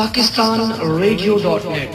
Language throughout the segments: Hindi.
pakistanradio.net।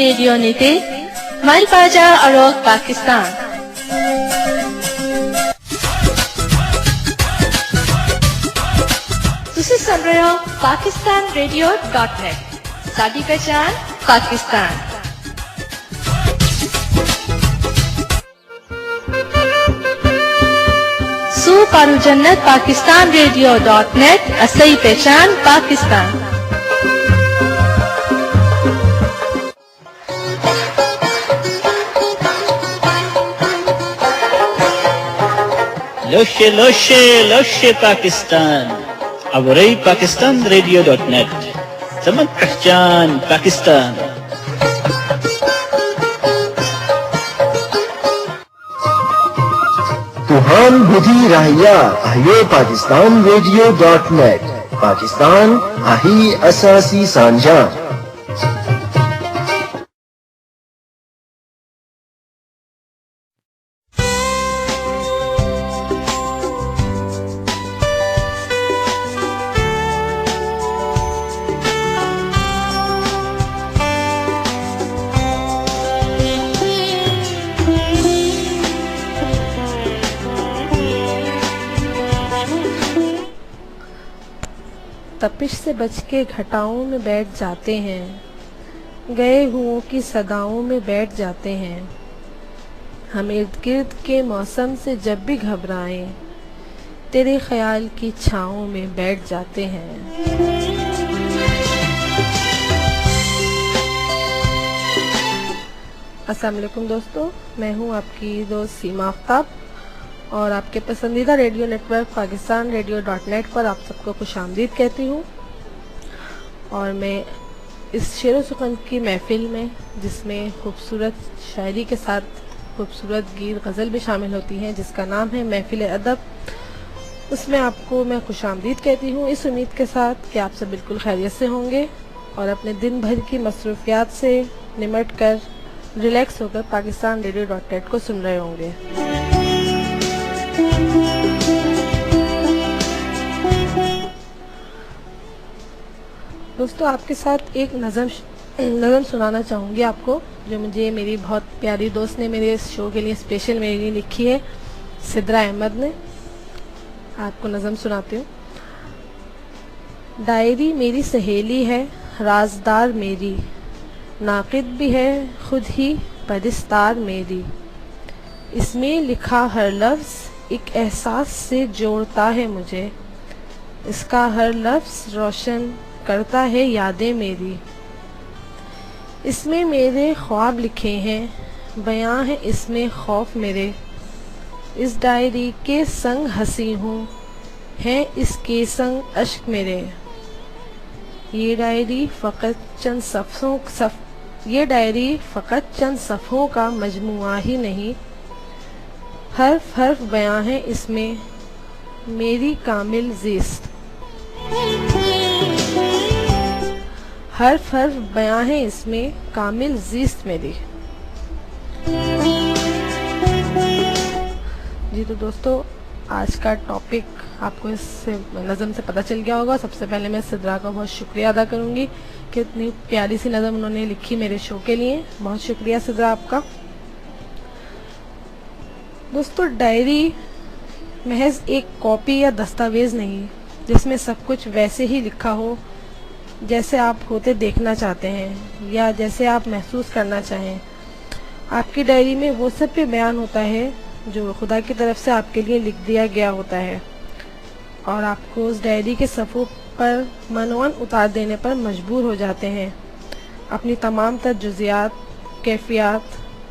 रेडियो नीति माइल बाजा अरोग पाकिस्तान। तुसी सुन रहे हो pakistanradio.net। साडी पहचान पाकिस्तान। सू पारू जन्नत pakistanradio.net असली पहचान पाकिस्तान। लोशे लोशे लोशे पाकिस्तान अवरई pakistanradio.net समक पहचान पाकिस्तान। तुहान बुधी राहिया आयो pakistanradio.net पाकिस्तान आही असासी सांझा। तपिश से बच के घटाओं में बैठ जाते हैं, गए हुओं की सदाओं में बैठ जाते हैं। हम इर्द गिर्द के मौसम से जब भी घबराएं, तेरे ख्याल की छाँवों में बैठ जाते हैं। अस्सलाम वालेकुम दोस्तों, मैं हूँ आपकी दोस्त सीमा आफ्ताब और आपके पसंदीदा रेडियो नेटवर्क pakistanradio.net पर आप सबको खुशामदीद कहती हूँ। और मैं इस शेर व सुखन की महफिल में, जिसमें खूबसूरत शायरी के साथ खूबसूरत गीत गज़ल भी शामिल होती हैं, जिसका नाम है महफिल अदब, उसमें आपको मैं खुशामदीद कहती हूँ, इस उम्मीद के साथ कि आप सब बिल्कुल खैरियत से होंगे और अपने दिन भर की मसरूफियात से निमट कर रिलैक्स होकर pakistanradio.net को सुन रहे होंगे। दोस्तों, आपके साथ एक नज़म सुनाना चाहूँगी आपको, जो मुझे मेरी बहुत प्यारी दोस्त ने मेरे इस शो के लिए स्पेशल मेरे लिए लिखी है, सिद्रा अहमद ने। आपको नज़म सुनाती हूँ। डायरी मेरी सहेली है, राजदार मेरी, नाक़िद भी है खुद ही परिस्तार मेरी। इसमें लिखा हर लफ्ज़ एक एहसास से जोड़ता है मुझे, इसका हर लफ्ज़ रोशन करता है यादें मेरी। इसमें मेरे ख्वाब लिखे हैं, बयां है इसमें खौफ मेरे। इस डायरी के संग हंसी हूँ, हैं इसके संग अश्क मेरे। ये डायरी फ़कत चंद सफ़ों का मजमुआ ही नहीं, हर्फ हर्फ बयां है इसमें मेरी कामिल ज़िस्त। हर्फ हर्फ बयां है इसमें कामिल ज़िस्त मेरी। जी तो दोस्तों, आज का टॉपिक आपको इस नज़म से पता चल गया होगा। सबसे पहले मैं सिद्रा का बहुत शुक्रिया अदा करूंगी कि इतनी प्यारी सी नज़म उन्होंने लिखी मेरे शो के लिए। बहुत शुक्रिया सिद्रा आपका। दोस्तों, डायरी महज एक कॉपी या दस्तावेज़ नहीं, जिसमें सब कुछ वैसे ही लिखा हो जैसे आप होते देखना चाहते हैं या जैसे आप महसूस करना चाहें। आपकी डायरी में वो सब भी बयान होता है जो खुदा की तरफ से आपके लिए लिख दिया गया होता है, और आपको उस डायरी के सफ़ों पर मनवन उतार देने पर मजबूर हो जाते हैं, अपनी तमाम तर जुज़ियात, कैफियत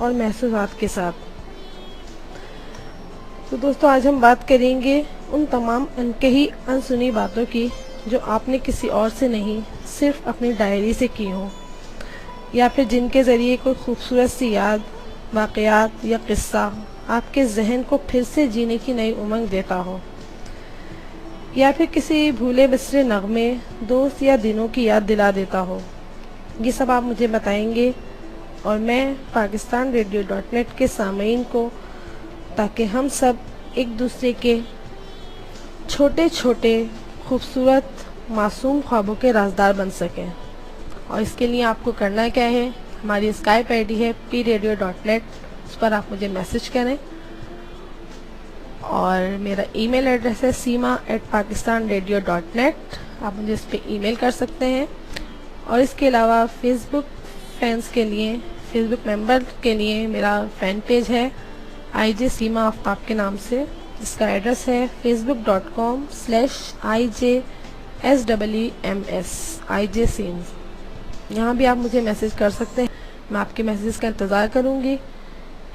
और महसूसात के साथ। तो दोस्तों, आज हम बात करेंगे उन तमाम अनकही अनसुनी बातों की जो आपने किसी और से नहीं, सिर्फ अपनी डायरी से की हो, या फिर जिनके ज़रिए कोई खूबसूरत सी याद, वाक़यात या किस्सा आपके जहन को फिर से जीने की नई उमंग देता हो, या फिर किसी भूले बिसरे नगमे, दोस्त या दिनों की याद दिला देता हो। ये सब आप मुझे बताएंगे और मैं pakistanradio.net के सामीन को ताकि हम सब एक दूसरे के छोटे छोटे खूबसूरत मासूम ख्वाबों के राज़दार बन सकें। और इसके लिए आपको करना क्या है, हमारी स्काइप आईडी है pradio.net, उस पर आप मुझे मैसेज करें। और मेरा ईमेल एड्रेस है seema@pakistanradio.net, आप मुझे इस पर ईमेल कर सकते हैं। और इसके अलावा फेसबुक फैंस के लिए, फेसबुक मेंबर के लिए मेरा फ़ैन पेज है IJ सीमा आफ्ताब के नाम से, जिसका एड्रेस है facebook.com/IJSWEMS सीम्स। यहाँ भी आप मुझे मैसेज कर सकते हैं, मैं आपके मैसेजेस का इंतज़ार करूँगी,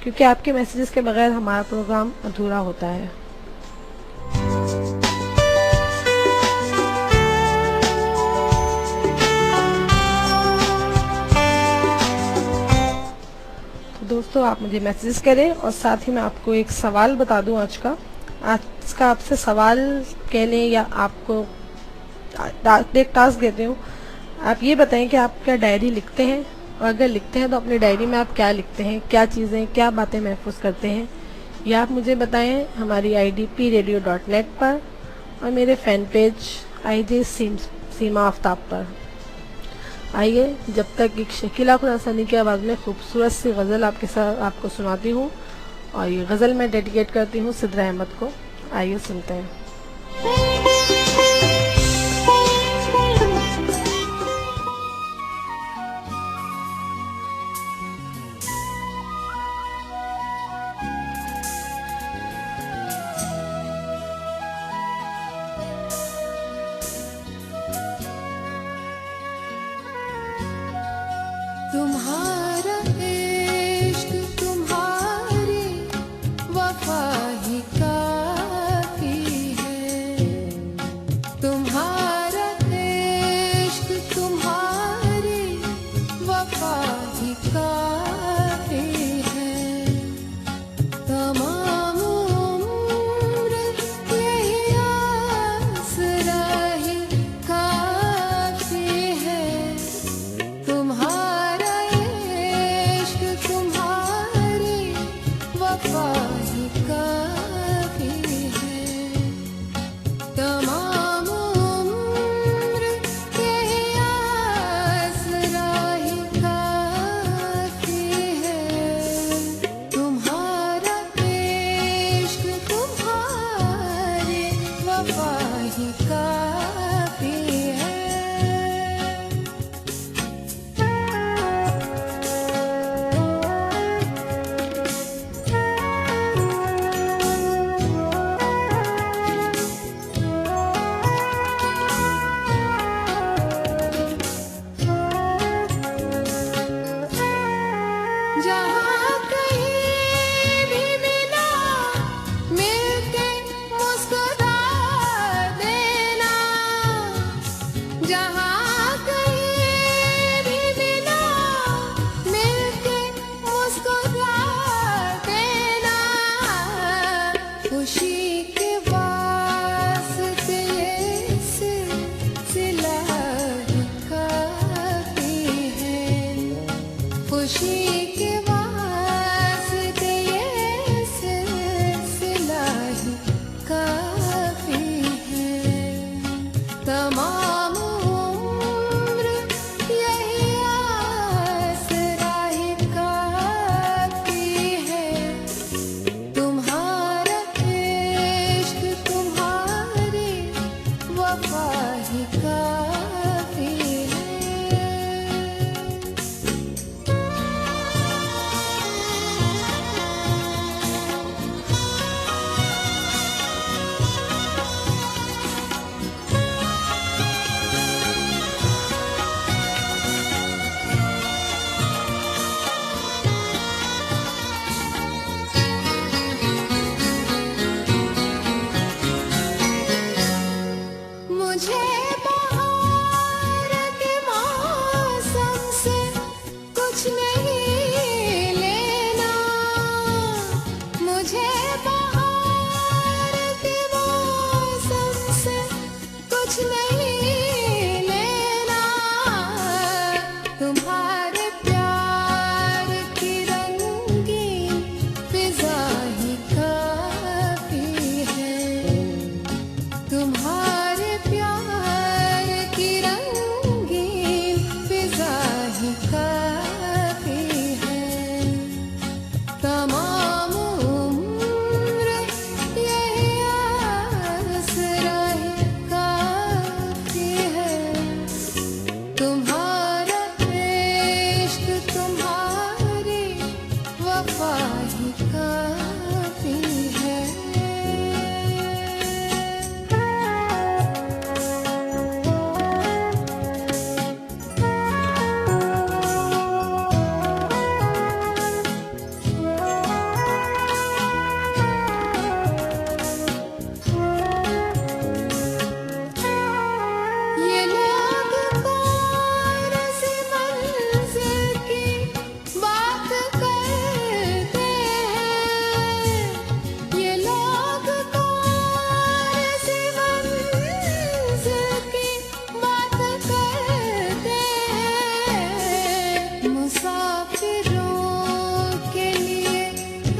क्योंकि आपके मैसेजेस के बगैर हमारा प्रोग्राम अधूरा होता है। तो दोस्तों, आप मुझे मैसेज करें और साथ ही मैं आपको एक सवाल बता दूं। आज का आपसे सवाल कह लें या आपको एक टास्क देती हूँ। आप ये बताएं कि आप क्या डायरी लिखते हैं, और अगर लिखते हैं तो अपनी डायरी में आप क्या लिखते हैं, क्या चीज़ें, क्या बातें महफूज करते हैं, या आप मुझे बताएं हमारी आईडी pradio.net पर और मेरे फ़ैन पेज IJ सीमा आफ्ताब पर। आइए, जब तक एक शकीला खुरासानी की आवाज़ में खूबसूरत सी गज़ल आपको सुनाती हूँ, और ये गज़ल मैं डेडिकेट करती हूँ सिद्रा अहमद को। आइए सुनते हैं। तुम्हारा इश्क तुम्हारी वफा ही काफी है, तुम्हारा इश्क तुम्हारी वफा ही काफी है, तमाम उम्र यही आसरा ही काफी है, तुम्हारा वफा ही काफी है, तमाम उम्र यही आसरा ही काफी है, तुम्हारा इश्क तुम्हारी वफा ही काफी है। जहाँ कहीं भी मिला मिलके मुस्कुरा देना, जहाँ कहीं भी मिला मिलके मुस्कुरा देना, खुशी के वास्ते ये सिलसिला ही काफी है, खुशी के वास्ते ये सिलसिला ही काफी है, तमाम उम्र यही आसरा ही काफी है, तुम्हारा इश्क तुम्हारी वफा ही काफी है। मुसाफिरों के लिए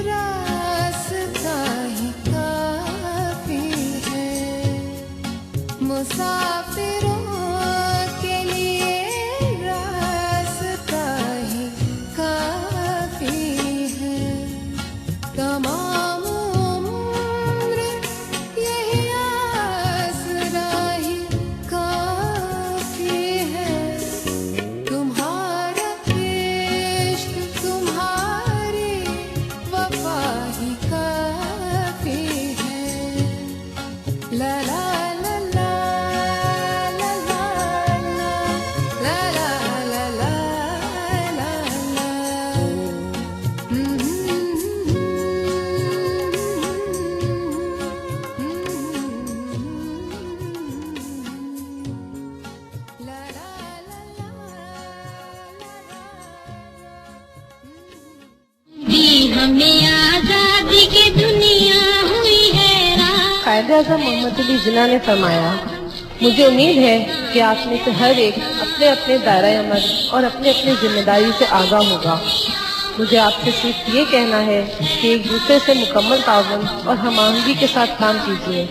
रास्ता ही काफी है, मुसाफिरों के लिए रास्ता ही काफी है। तमाम उम्र यही आसरा ही काफी है। तुम्हारा इश्क तुम्हारी वफा ही काफी है। ला ला ला ला ला ला ला ला ला ला ला ला। ला ला ला ला दी हमें आजादी की दुनिया हुई हैरान। कायद-ए-आज़म मोहम्मद अली जिन्ना ने फरमाया, मुझे उम्मीद है कि आप में से हर एक अपने अपने दायरा अमल और अपने अपनी जिम्मेदारी से आगाह होगा। मुझे आपसे सिर्फ ये कहना है कि एक दूसरे से मुकम्मल ताउन और हमाहंगी के साथ काम कीजिए।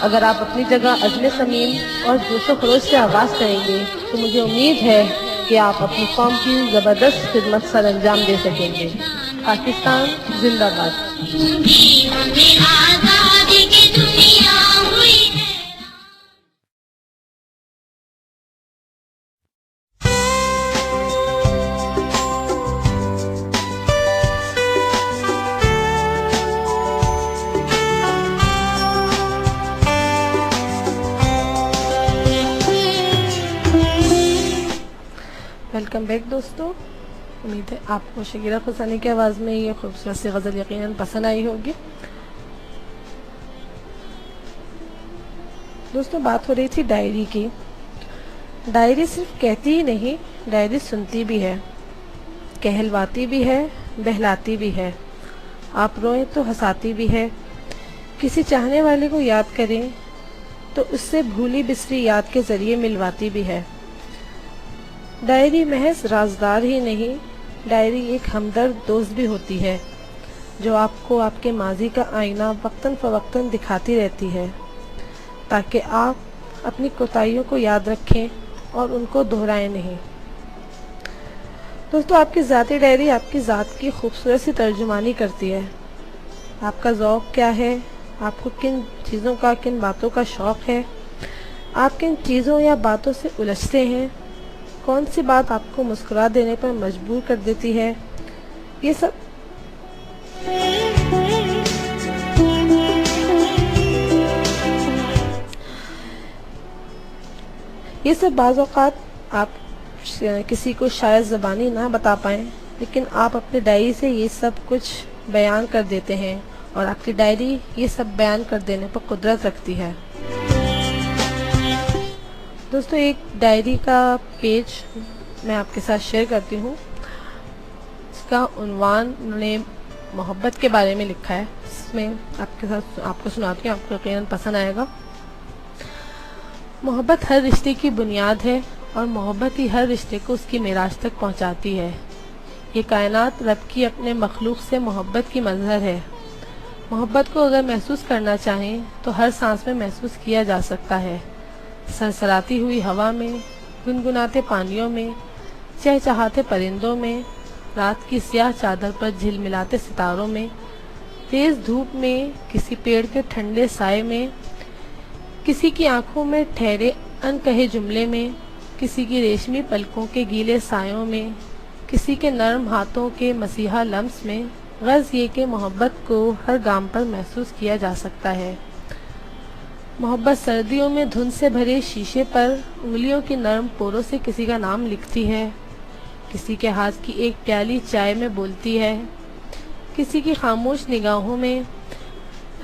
अगर आप अपनी जगह अज़्म समीम और जोशो खरोश से आगाज़ करेंगे तो मुझे उम्मीद है कि आप अपनी कौम की ज़बरदस्त खिदमत सर अंजाम दे सकेंगे। पाकिस्तान जिंदाबाद। दी हमें आजादी की दुनिया हुई हैरान। वेलकम बैक दोस्तों। उम्मीद है आपको शकीरा खुसानी की आवाज़ में ये खूबसूरत सी गज़ल यकीनन पसंद आई होगी। दोस्तों, बात हो रही थी डायरी की। डायरी सिर्फ कहती ही नहीं, डायरी सुनती भी है, कहलवाती भी है, बहलाती भी है। आप रोएं तो हंसाती भी है। किसी चाहने वाले को याद करें तो उससे भूली बिसरी याद के ज़रिए मिलवाती भी है। डायरी महज राजदार ही नहीं, डायरी एक हमदर्द दोस्त भी होती है जो आपको आपके माजी का आईना वक्तन फ़वक्तन दिखाती रहती है ताकि आप अपनी कोताहियों को याद रखें और उनको दोहराएं नहीं। दोस्तों, आपकी ज़ाती डायरी आपकी ज़ात की खूबसूरत सी तर्जुमानी करती है। आपका ज़ौक़ क्या है, आपको किन चीज़ों का, किन बातों का शौक़ है, आप किन चीज़ों या बातों से उलझते हैं, कौन सी बात आपको मुस्कुरा देने पर मजबूर कर देती है, ये सब बाज़ औक़ात आप किसी को शायद ज़बानी ना बता पाएं, लेकिन आप अपनी डायरी से ये सब कुछ बयान कर देते हैं और आपकी डायरी ये सब बयान कर देने पर कुदरत रखती है। दोस्तों, एक डायरी का पेज मैं आपके साथ शेयर करती हूँ। इसका उन्वान उन्होंने मोहब्बत के बारे में लिखा है। इसमें आपको सुनाती हूँ, आपको यकीनन पसंद आएगा। मोहब्बत हर रिश्ते की बुनियाद है और मोहब्बत ही हर रिश्ते को उसकी मेराज तक पहुँचाती है। ये कायनात रब की अपने मखलूक से मोहब्बत की मज़हर है। मोहब्बत को अगर महसूस करना चाहें तो हर सांस में महसूस किया जा सकता है। सरसराती हुई हवा में, गुनगुनाते पानियों में, चहचहाते परिंदों में, रात की स्याह चादर पर झिलमिलाते सितारों में, तेज़ धूप में, किसी पेड़ के ठंडे साए में, किसी की आंखों में ठहरे अनकहे जुमले में, किसी की रेशमी पलकों के गीले सायों में, किसी के नरम हाथों के मसीहा लम्स में। गर्ज़ ये कि मोहब्बत को हर गाम पर महसूस किया जा सकता है। मोहब्बत सर्दियों में धुंध से भरे शीशे पर उंगलियों की नरम पोरों से किसी का नाम लिखती है, किसी के हाथ की एक प्याली चाय में बोलती है, किसी की खामोश निगाहों में,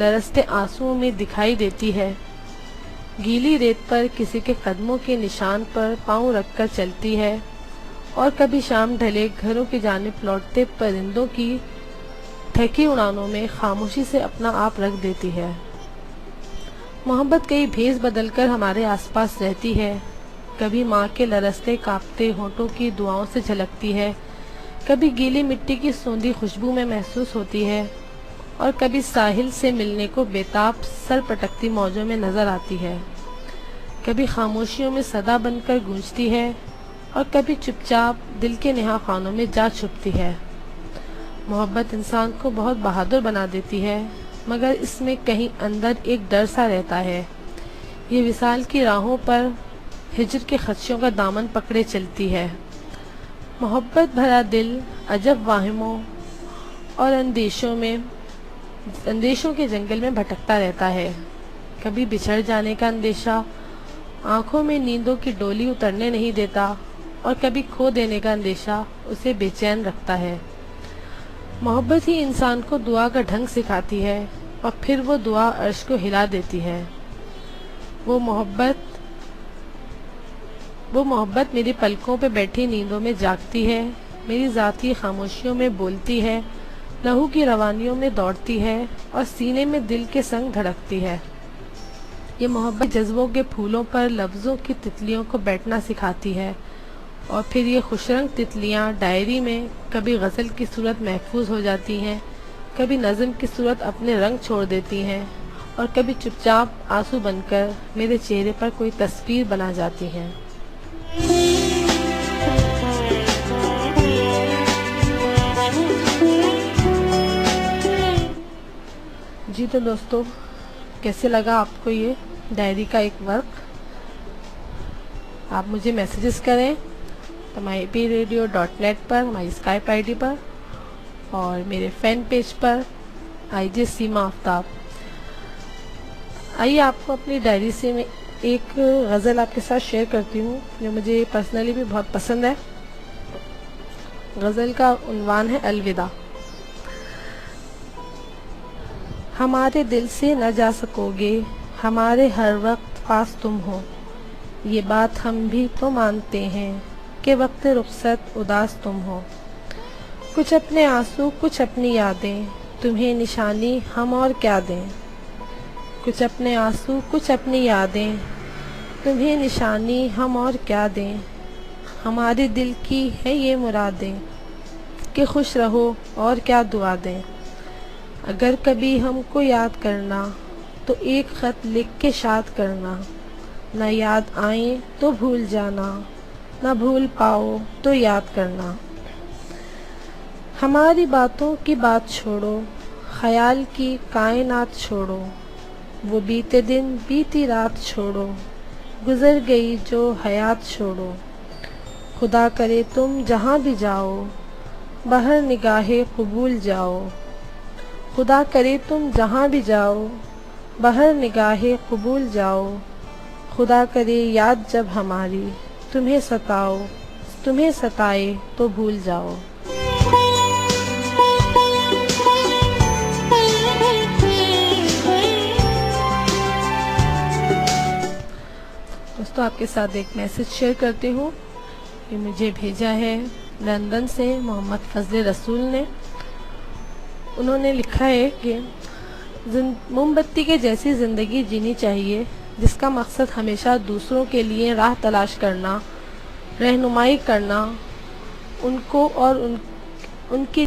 लरसते आंसुओं में दिखाई देती है। गीली रेत पर किसी के कदमों के निशान पर पाँव रखकर चलती है और कभी शाम ढले घरों की जानिब लौटते परिंदों की थकी उड़ानों में खामोशी से अपना आप रख देती है। मोहब्बत कई भेस बदलकर हमारे आसपास रहती है। कभी माँ के लरसते कांपते होंठों की दुआओं से झलकती है, कभी गीली मिट्टी की सौंधी खुशबू में महसूस होती है और कभी साहिल से मिलने को बेताब सर पटकती मौजों में नजर आती है। कभी खामोशियों में सदा बनकर गूंजती है और कभी चुपचाप दिल के नेहा खानों में जा छुपती है। मोहब्बत इंसान को बहुत बहादुर बना देती है, मगर इसमें कहीं अंदर एक डर सा रहता है। ये विसाल की राहों पर हिजर के खदशों का दामन पकड़े चलती है। मोहब्बत भरा दिल अजब वाहिमों और अंदेशों के जंगल में भटकता रहता है। कभी बिछड़ जाने का अंदेशा आंखों में नींदों की डोली उतरने नहीं देता और कभी खो देने का अंदेशा उसे बेचैन रखता है। मोहब्बत ही इंसान को दुआ का ढंग सिखाती है और फिर वो दुआ अर्श को हिला देती है। वो मोहब्बत मेरी पलकों पे बैठी नींदों में जागती है, मेरी ज़ाती खामोशियों में बोलती है, लहू की रवानियों में दौड़ती है और सीने में दिल के संग धड़कती है। ये मोहब्बत जज्बों के फूलों पर लफ्ज़ों की तितलियों को बैठना सिखाती है और फिर ये खुशरंग तितलियाँ डायरी में कभी गज़ल की सूरत महफूज हो जाती हैं, कभी नज़म की सूरत अपने रंग छोड़ देती हैं और कभी चुपचाप आंसू बनकर मेरे चेहरे पर कोई तस्वीर बना जाती हैं। जी तो दोस्तों, कैसे लगा आपको ये डायरी का एक वर्क? आप मुझे मैसेजेस करें mypradio.net पर, हमारी स्काइप आईडी पर और मेरे फैन पेज पर आईजे सीमा आफ्ताब। आइए आपको अपनी डायरी से मैं एक गज़ल आपके साथ शेयर करती हूँ जो मुझे पर्सनली भी बहुत पसंद है। गज़ल का उन्वान है अलविदा। हमारे दिल से न जा सकोगे, हमारे हर वक्त पास तुम हो, ये बात हम भी तो मानते हैं कि वक्त रुखसत उदास तुम हो। कुछ अपने आंसू कुछ अपनी यादें, तुम्हें निशानी हम और क्या दें। कुछ अपने आंसू कुछ अपनी यादें, तुम्हें निशानी हम और क्या दें। हमारे दिल की है ये मुरादें कि खुश रहो और क्या दुआ दें। अगर कभी हमको याद करना तो एक ख़त लिख के शाद करना, न याद आए तो भूल जाना, न भूल पाओ तो याद करना। हमारी बातों की बात छोड़ो, ख्याल की कायनात छोड़ो, वो बीते दिन बीती रात छोड़ो, गुजर गई जो हयात छोड़ो। खुदा करे तुम जहाँ भी जाओ, बहर निगाहे कबूल जाओ। खुदा करे तुम जहाँ भी जाओ, बहर निगाहे कबूल जाओ। खुदा करे याद जब हमारी तुम्हें सताए तो भूल जाओ। दोस्तों, आपके साथ एक मैसेज शेयर करती हूँ। ये मुझे भेजा है लंदन से मोहम्मद फजल रसूल ने। उन्होंने लिखा है कि मोमबत्ती के जैसी ज़िंदगी जीनी चाहिए जिसका मकसद हमेशा दूसरों के लिए राह तलाश करना, रहनुमाई करना, उनको और उनकी